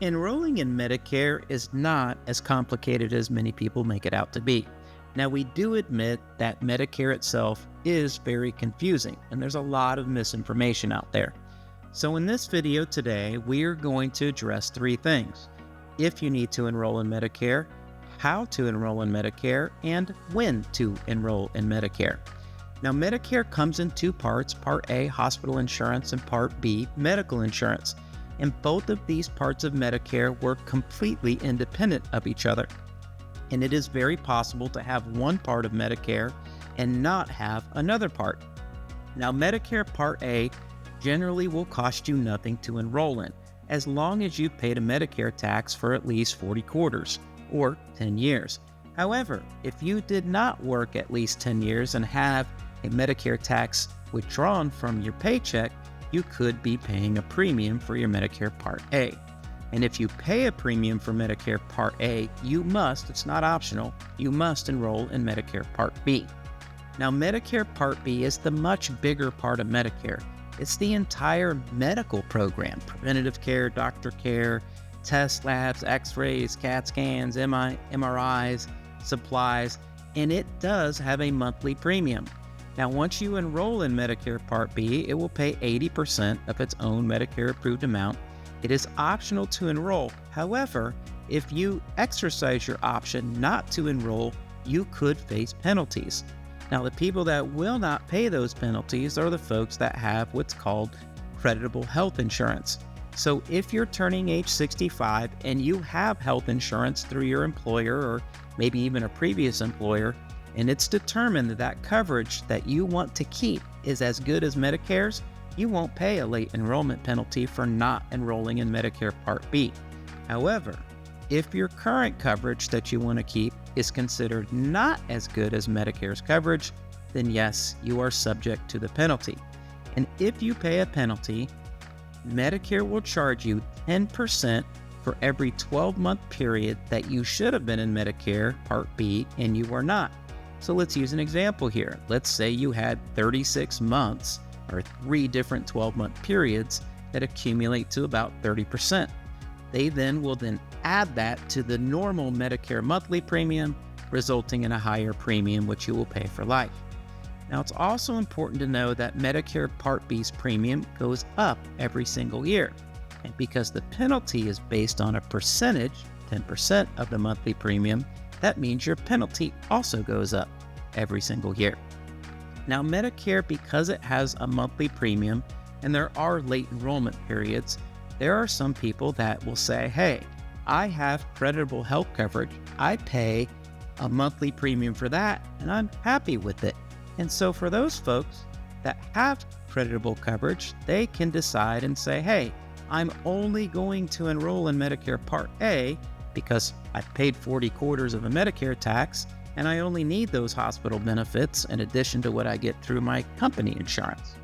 Enrolling in Medicare is not as complicated as many people make it out to be. Now, we do admit that Medicare itself is very confusing, and there's a lot of misinformation out there. So in this video today, we are going to address three things: if you need to enroll in Medicare, how to enroll in Medicare, and when to enroll in Medicare. Now, Medicare comes in two parts: Part A, hospital insurance, and Part B, medical insurance. And both of these parts of Medicare work completely independent of each other. And it is very possible to have one part of Medicare and not have another part. Now, Medicare Part A generally will cost you nothing to enroll in, as long as you've paid a Medicare tax for at least 40 quarters, or 10 years. However, if you did not work at least 10 years and have a Medicare tax withdrawn from your paycheck, you could be paying a premium for your Medicare Part A. And if you pay a premium for Medicare Part A, you must, it's not optional, you must enroll in Medicare Part B. Now, Medicare Part B is the much bigger part of Medicare. It's the entire medical program: preventative care, doctor care, tests, labs, x-rays, CAT scans, MRIs, supplies, and it does have a monthly premium. Now, once you enroll in Medicare Part B, it will pay 80% of its own Medicare-approved amount. It is optional to enroll. However, if you exercise your option not to enroll, you could face penalties. Now, the people that will not pay those penalties are the folks that have what's called creditable health insurance. So if you're turning age 65 and you have health insurance through your employer or maybe even a previous employer, and it's determined that that coverage that you want to keep is as good as Medicare's, you won't pay a late enrollment penalty for not enrolling in Medicare Part B. However, if your current coverage that you want to keep is considered not as good as Medicare's coverage, then yes, you are subject to the penalty. And if you pay a penalty, Medicare will charge you 10% for every 12-month period that you should have been in Medicare Part B and you were not. So let's use an example here. Let's say you had 36 months or 3 different 12-month periods that accumulate to about 30%. They will add that to the normal Medicare monthly premium, resulting in a higher premium, which you will pay for life. Now, it's also important to know that Medicare Part B's premium goes up every single year. And because the penalty is based on a percentage, 10% of the monthly premium, that means your penalty also goes up every single year. Now, Medicare, because it has a monthly premium and there are late enrollment periods, there are some people that will say, hey, I have creditable health coverage. I pay a monthly premium for that and I'm happy with it. And so for those folks that have creditable coverage, they can decide and say, hey, I'm only going to enroll in Medicare Part A because I paid 40 quarters of a Medicare tax and I only need those hospital benefits in addition to what I get through my company insurance.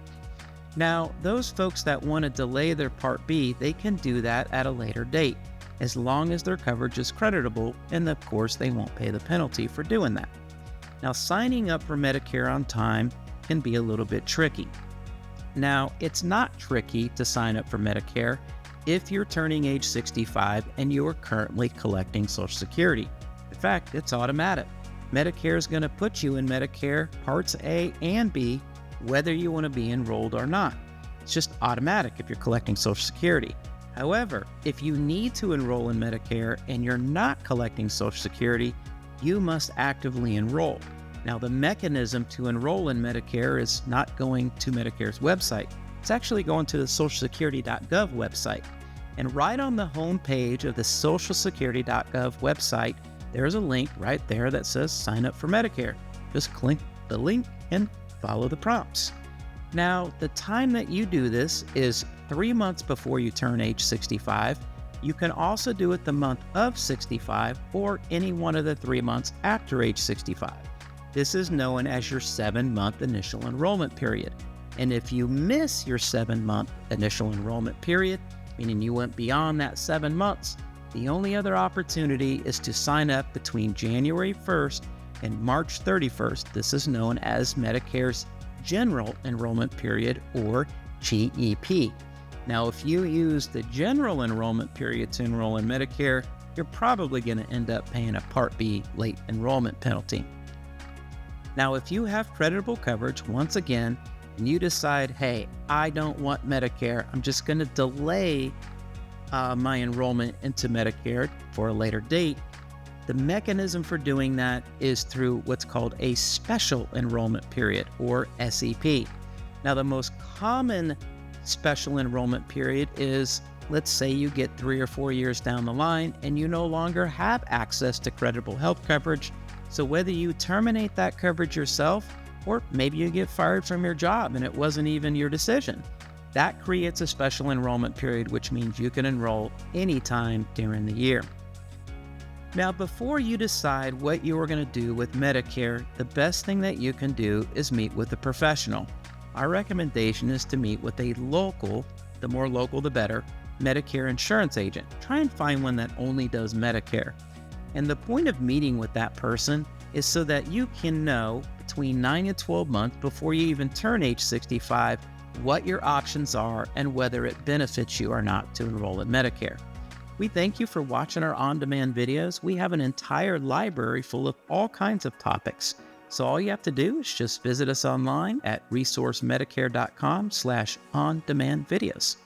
Now, those folks that want to delay their Part B, they can do that at a later date, as long as their coverage is creditable, and of course they won't pay the penalty for doing that. Now, signing up for Medicare on time can be a little bit tricky. Now, it's not tricky to sign up for Medicare if you're turning age 65 and you are currently collecting Social Security. In fact, it's automatic. Medicare is going to put you in Medicare Parts A and B, whether you want to be enrolled or not. It's just automatic if you're collecting Social Security. However, if you need to enroll in Medicare and you're not collecting Social Security, you must actively enroll. Now, the mechanism to enroll in Medicare is not going to Medicare's website. It's actually going to the socialsecurity.gov website. And right on the home page of the socialsecurity.gov website, there's a link right there that says sign up for Medicare. Just click the link and follow the prompts. Now, the time that you do this is 3 months before you turn age 65. You can also do it the month of 65 or any one of the 3 months after age 65. This is known as your 7-month initial enrollment period. And if you miss your 7-month initial enrollment period, meaning you went beyond that 7 months, the only other opportunity is to sign up between January 1st and March 31st. This is known as Medicare's General Enrollment Period, or GEP. Now, if you use the general enrollment period to enroll in Medicare, you're probably going to end up paying a Part B late enrollment penalty. Now, if you have creditable coverage, once again, and you decide, hey, I don't want Medicare, I'm just going to delay my enrollment into Medicare for a later date, the mechanism for doing that is through what's called a special enrollment period, or SEP. Now, the most common special enrollment period is, let's say you get 3 or 4 years down the line and you no longer have access to creditable health coverage. So whether you terminate that coverage yourself, or maybe you get fired from your job and it wasn't even your decision, that creates a special enrollment period, which means you can enroll anytime during the year. Now, before you decide what you are going to do with Medicare, the best thing that you can do is meet with a professional. Our recommendation is to meet with a local, the more local the better, Medicare insurance agent. Try and find one that only does Medicare. And the point of meeting with that person is so that you can know between 9 and 12 months before you even turn age 65 what your options are and whether it benefits you or not to enroll in Medicare. We thank you for watching our on-demand videos. We have an entire library full of all kinds of topics. So all you have to do is just visit us online at resourcemedicare.com/on-demand videos.